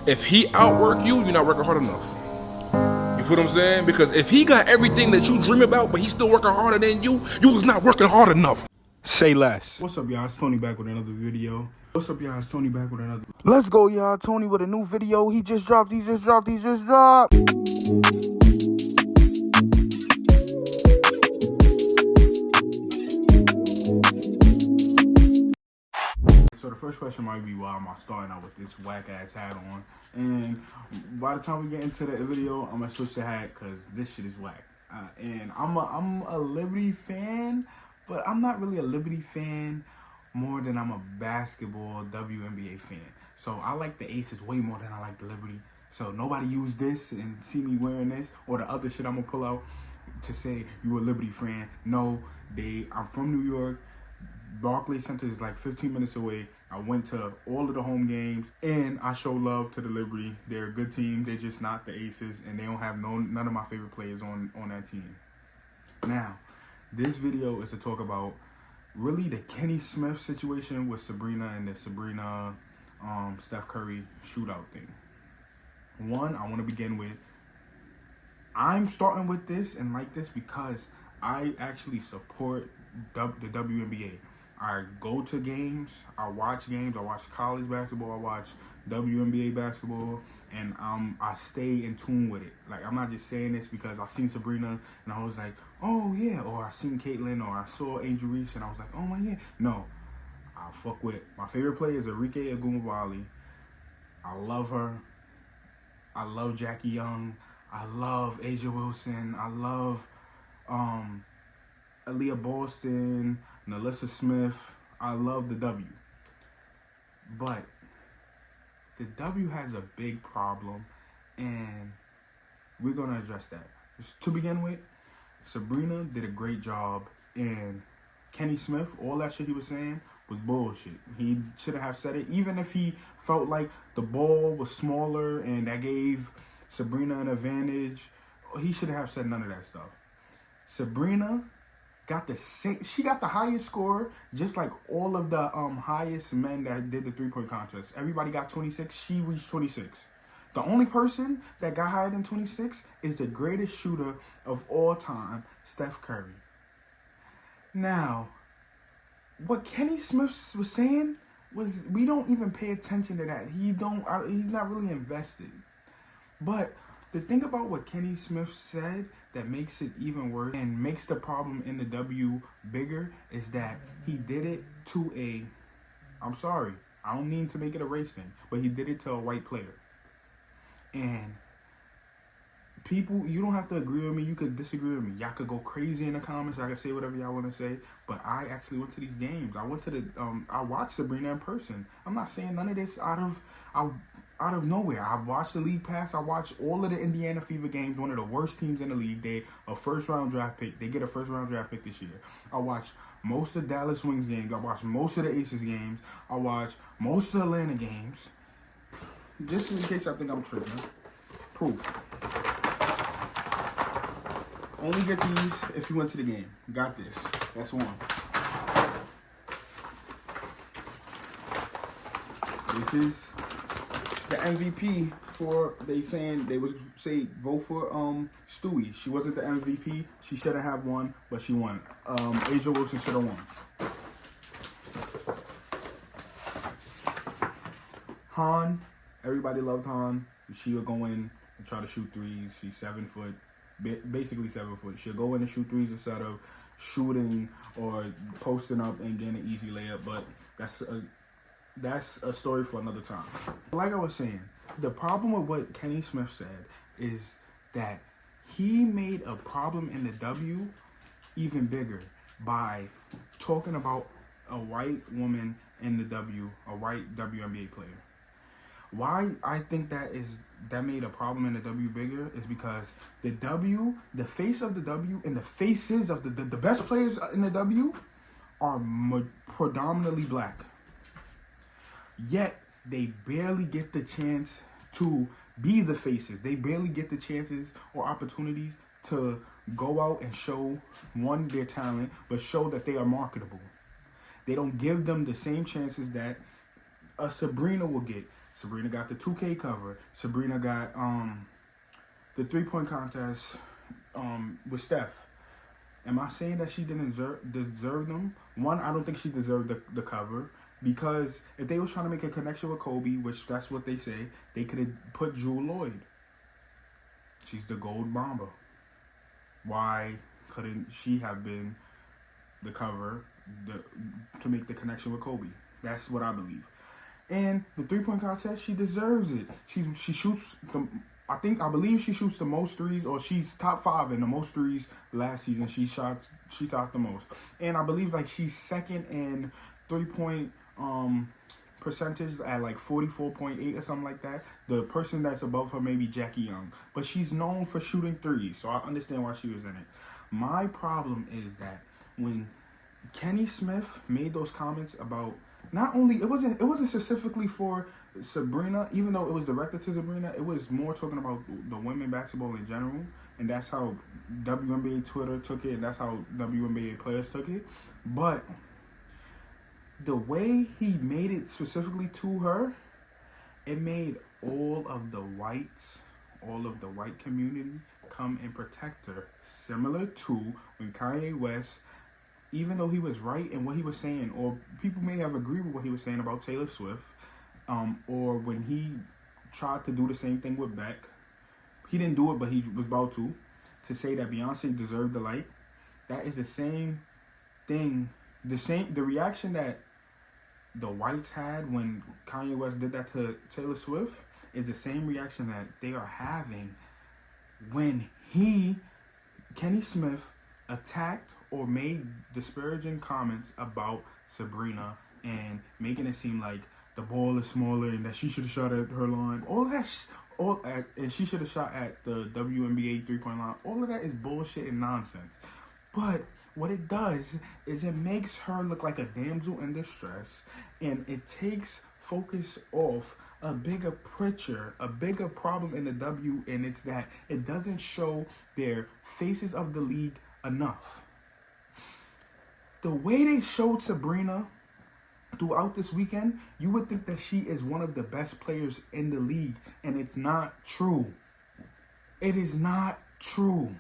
If he outwork you, you're not working hard enough. You feel what I'm saying? Because if he got everything that you dream about, but he's still working harder than you was not working hard enough. Say less. What's up, y'all? It's Tony back with another video. What's up, y'all? It's Tony back with another. Let's go, y'all. Tony with a new video. He just dropped. So the first question might be, why am I starting out with this whack ass hat on? And by the time we get into the video, I'm gonna switch the hat because this shit is whack. And I'm a Liberty fan, but I'm not really a Liberty fan more than I'm a basketball WNBA fan. So I like the Aces way more than I like the Liberty. So nobody use this and see me wearing this or the other shit I'm gonna pull out to say you a Liberty fan. No, I'm from New York. Barclays Center is like 15 minutes away. I went to all of the home games, and I show love to the Liberty. They're a good team. They're just not the Aces, and they don't have none of my favorite players on that team. Now, this video is to talk about really the Kenny Smith situation with SABRINA and the SABRINA Steph Curry shootout thing. One, I want to begin with, I'm starting with this and like this because I actually support the WNBA. I go to games, I watch games, I watch college basketball, I watch WNBA basketball, and I stay in tune with it. Like, I'm not just saying this because I seen SABRINA and I was like, oh yeah, or I seen Caitlyn, or I saw Angel Reese and I was like, oh my yeah. No, I fuck with my favorite player is Arike Agumabali. I love her. I love Jackie Young. I love Asia Wilson. I love Aaliyah Boston, Nalissa Smith. I love the W. But the W has a big problem, and we're going to address that. Just to begin with, SABRINA did a great job, and Kenny Smith, all that shit he was saying was bullshit. He should have said it, even if he felt like the ball was smaller and that gave SABRINA an advantage. He should have said none of that stuff. SABRINA got she got the highest score, just like all of the highest men that did the three-point contest. Everybody got 26. She reached 26. The only person that got higher than 26 is the greatest shooter of all time, Steph Curry. Now, what Kenny Smith was saying was, we don't even pay attention to that. He's not really invested. But the thing about what Kenny Smith said that makes it even worse and makes the problem in the W bigger is that he did it to I'm sorry, I don't mean to make it a race thing, but he did it to a white player. And people, you don't have to agree with me. You could disagree with me. Y'all could go crazy in the comments. I could say whatever y'all want to say. But I actually went to these games. I went to I watched SABRINA in person. I'm not saying none of this out of nowhere. I watched the League Pass. I watched all of the Indiana Fever games. One of the worst teams in the league. They a first-round draft pick. They get a first-round draft pick this year. I watched most of Dallas Wings games. I watched most of the Aces games. I watched most of the Atlanta games. Just in case I think I'm tripping. Proof. Only get these if you went to the game. Got this. That's one. This is the MVP for, they say vote for Stewie. She wasn't the MVP. She shouldn't have won, but she won. Asia Wilson should have won. Han, everybody loved Han. She would go in and try to shoot threes. She's 7 foot. Basically 7 foot. She'll go in and shoot threes instead of shooting or posting up and getting an easy layup. But that's a story for another time. Like I was saying, the problem with what Kenny Smith said is that he made a problem in the W even bigger by talking about a white woman in the W, a white WNBA player. Why I think that made a problem in the W bigger is because the W, the face of the W, and the faces of the best players in the W are predominantly black. Yet they barely get the chance to be the faces. They barely get the chances or opportunities to go out and show, one, their talent, but show that they are marketable. They don't give them the same chances that a SABRINA will get. Sabrina got the 2K cover. Sabrina got the 3-point contest with Steph. Am I saying that she didn't deserve them? One, I don't think she deserved the cover, because if they was trying to make a connection with Kobe, which that's what they say, they could have put Jewel Lloyd. She's the gold bomber. Why couldn't she have been the cover to make the connection with Kobe? That's what I believe. And the 3-point contest, she deserves it. She shoots I believe she shoots the most threes, or she's top 5 in the most threes last season. She shot the most. And I believe like she's second in 3-point percentage at like 44.8 or something like that. The person that's above her may be Jackie Young, but she's known for shooting threes, so I understand why she was in it. My problem is that when Kenny Smith made those comments about, not only it wasn't specifically for Sabrina, even though it was directed to Sabrina, it was more talking about the women basketball in general, and that's how WNBA Twitter took it, and that's how WNBA players took it. But the way he made it specifically to her, it made all of the white community come and protect her. Similar to when Kanye West, even though he was right in what he was saying, or people may have agreed with what he was saying about Taylor Swift, or when he tried to do the same thing with Beck, he didn't do it, but he was about to say that Beyonce deserved the light. That is the same thing, the reaction that the whites had when Kanye West did that to Taylor Swift is the same reaction that they are having when Kenny Smith, attacked or made disparaging comments about Sabrina and making it seem like the ball is smaller and that she should have shot at her line. And she should have shot at the WNBA 3-point line. All of that is bullshit and nonsense. But what it does is it makes her look like a damsel in distress, and it takes focus off a bigger picture, a bigger problem in the W, and it's that it doesn't show their faces of the league enough. The way they showed Sabrina throughout this weekend, you would think that she is one of the best players in the league, and it's not true. It is not true.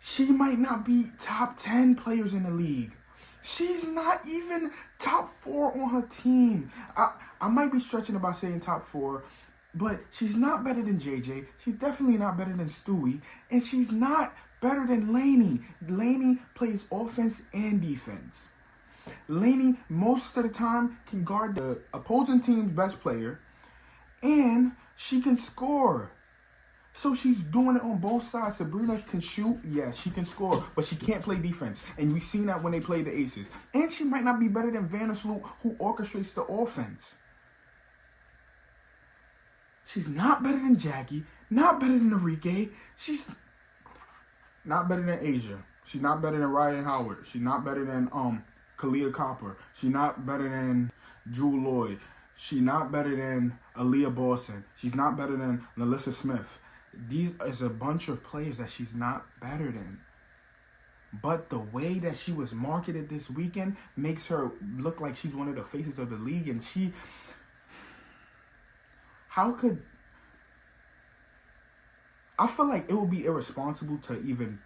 She might not be top 10 players in the league. She's not even top 4 on her team. I might be stretching about saying top 4, but she's not better than JJ. She's definitely not better than Stewie, and she's not better than Lainey. Lainey plays offense and defense. Lainey, most of the time, can guard the opposing team's best player, and she can score. So she's doing it on both sides. Sabrina can shoot, yeah, she can score, but she can't play defense. And we've seen that when they play the Aces. And she might not be better than Vandersloot, who orchestrates the offense. She's not better than Jackie, not better than Enrique. She's not better than Asia. She's not better than Ryan Howard. She's not better than Kalia Copper. She's not better than Jewel Lloyd. She's not better than Aaliyah Boston. She's not better than Nalissa Smith. These is a bunch of players that she's not better than. But the way that she was marketed this weekend makes her look like she's one of the faces of the league. And I feel like it would be irresponsible to even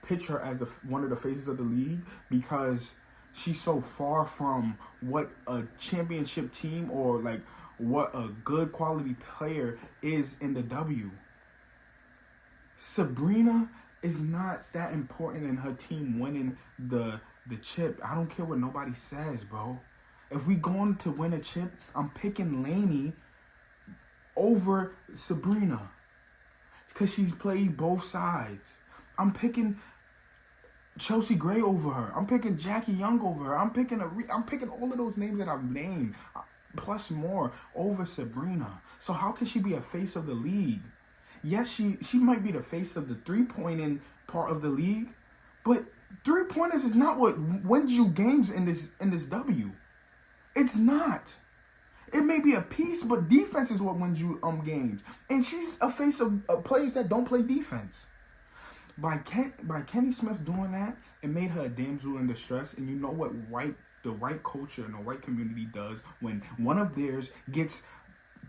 pitch her as one of the faces of the league, because she's so far from what a championship team or like what a good quality player is in the W. Sabrina is not that important in her team winning the chip. I don't care what nobody says, bro. If we going to win a chip, I'm picking Lainey over Sabrina because she's played both sides. I'm picking Chelsea Gray over her. I'm picking Jackie Young over her. I'm picking all of those names that I've named, plus more, over Sabrina. So how can she be a face of the league? Yes, she might be the face of the three-pointing part of the league, but three-pointers is not what wins you games in this W. It's not. It may be a piece, but defense is what wins you games. And she's a face of players that don't play defense. By Kenny Smith doing that, it made her a damsel in distress. And you know what white the white culture and the white community does when one of theirs gets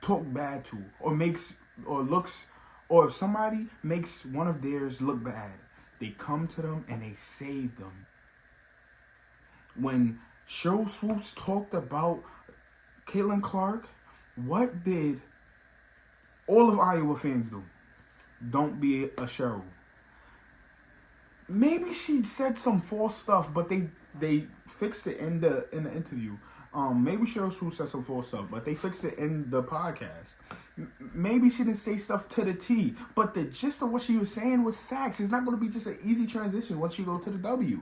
talked bad to, or makes, or looks, or if somebody makes one of theirs look bad, they come to them and they save them. When Cheryl Swoops talked about Caitlin Clark, what did all of Iowa fans do? Don't be a Cheryl. Maybe she said some false stuff, but they fixed it in the interview. Maybe Cheryl Swoops said some false stuff, but they fixed it in the podcast. Maybe she didn't say stuff to the T, but the gist of what she was saying was facts. It's not going to be just an easy transition once you go to the W.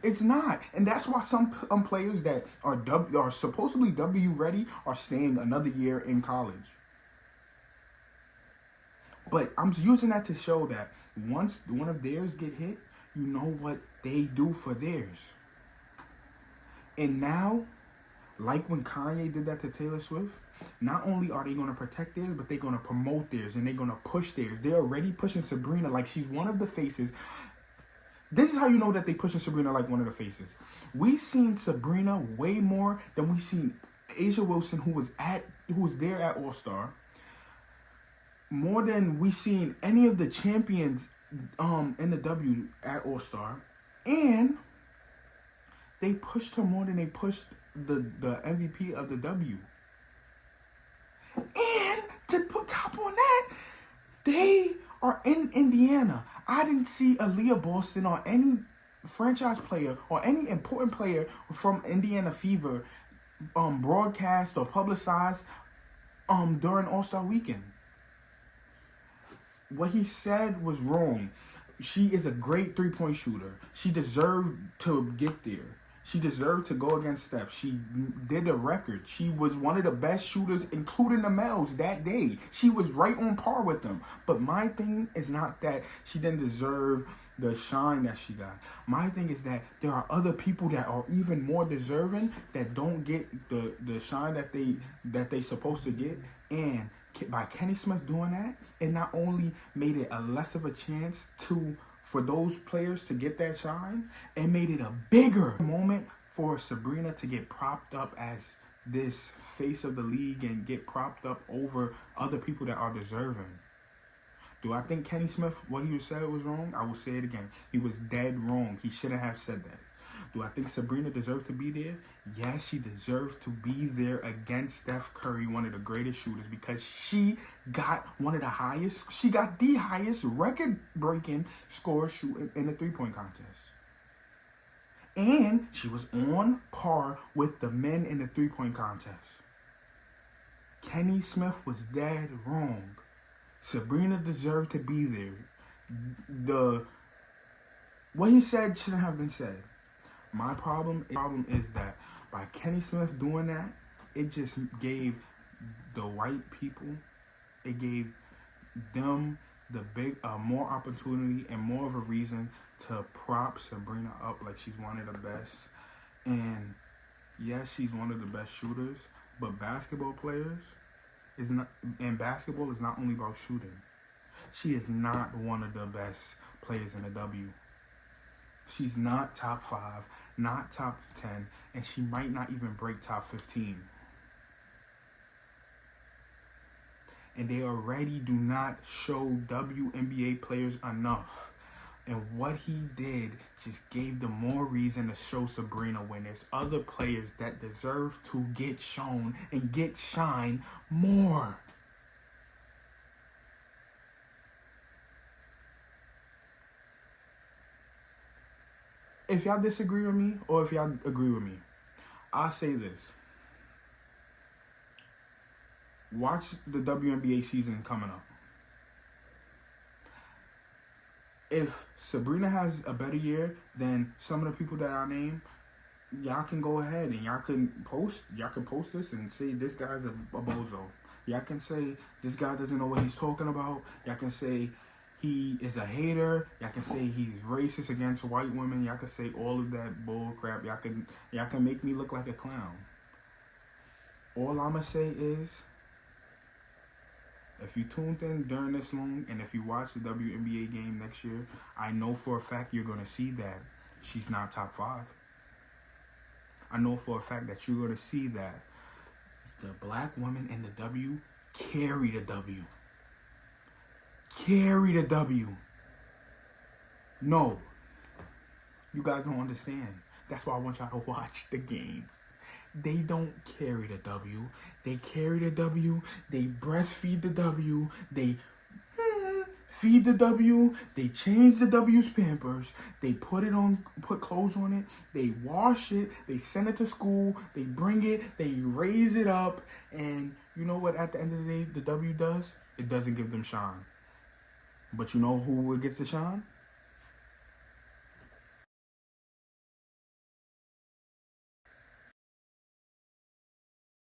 It's not, and that's why some players that are supposedly W ready are staying another year in college. But I'm using that to show that once one of theirs get hit, you know what they do for theirs. And now, like when Kanye did that to Taylor Swift, not only are they going to protect theirs, but they're going to promote theirs and they're going to push theirs. They're already pushing Sabrina like she's one of the faces. This is how you know that they pushing Sabrina like one of the faces. We've seen Sabrina way more than we've seen Asia Wilson, who was there at All-Star. More than we've seen any of the champions in the W at All-Star. And they pushed her more than they pushed the MVP of the W. And to put top on that, they are in Indiana. I didn't see Aaliyah Boston or any franchise player or any important player from Indiana Fever broadcast or publicized during All-Star Weekend. What he said was wrong. She is a great three-point shooter. She deserved to get there. She deserved to go against Steph. She did a record. She was one of the best shooters, including the males, that day. She was right on par with them. But my thing is not that she didn't deserve the shine that she got. My thing is that there are other people that are even more deserving that don't get the shine that they supposed to get. And by Kenny Smith doing that, it not only made it a less of a chance for those players to get that shine, it made it a bigger moment for Sabrina to get propped up as this face of the league and get propped up over other people that are deserving. Do I think Kenny Smith, what he said was wrong? I will say it again. He was dead wrong. He shouldn't have said that. Do I think Sabrina deserved to be there? Yes, she deserved to be there against Steph Curry, one of the greatest shooters, because she got the highest record-breaking score shooter in the three-point contest. And she was on par with the men in the three-point contest. Kenny Smith was dead wrong. Sabrina deserved to be there. What he said shouldn't have been said. My problem is that by Kenny Smith doing that, it just gave the white people, it gave them more opportunity and more of a reason to prop Sabrina up like she's one of the best. And yes, she's one of the best shooters, but basketball is not only about shooting. She is not one of the best players in the W. She's not top 5, not top 10, and she might not even break top 15. And they already do not show WNBA players enough. And what he did just gave them more reason to show Sabrina when there's other players that deserve to get shown and get shine more. If y'all disagree with me or if y'all agree with me, I'll say this. Watch the WNBA season coming up. If Sabrina has a better year than some of the people that I named, y'all can go ahead and y'all can post this and say this guy's a bozo. Y'all can say this guy doesn't know what he's talking about. Y'all can say he is a hater. Y'all can say he's racist against white women. Y'all can say all of that bull crap. Y'all can make me look like a clown. All I'ma say is, if you tuned in during this long and if you watch the WNBA game next year, I know for a fact you're gonna see that she's not top 5. I know for a fact that you're going to see that the black women in the W carry the W. Carry the W. No, you guys don't understand. That's why I want y'all to watch the games. They don't carry the W. They carry the W. They breastfeed the W. They feed the W. They change the W's pampers. They put clothes on it. They wash it. They send it to school. They bring it. They raise it up. And you know what? At the end of the day, the W does? It doesn't give them shine. But you know who gets the shine?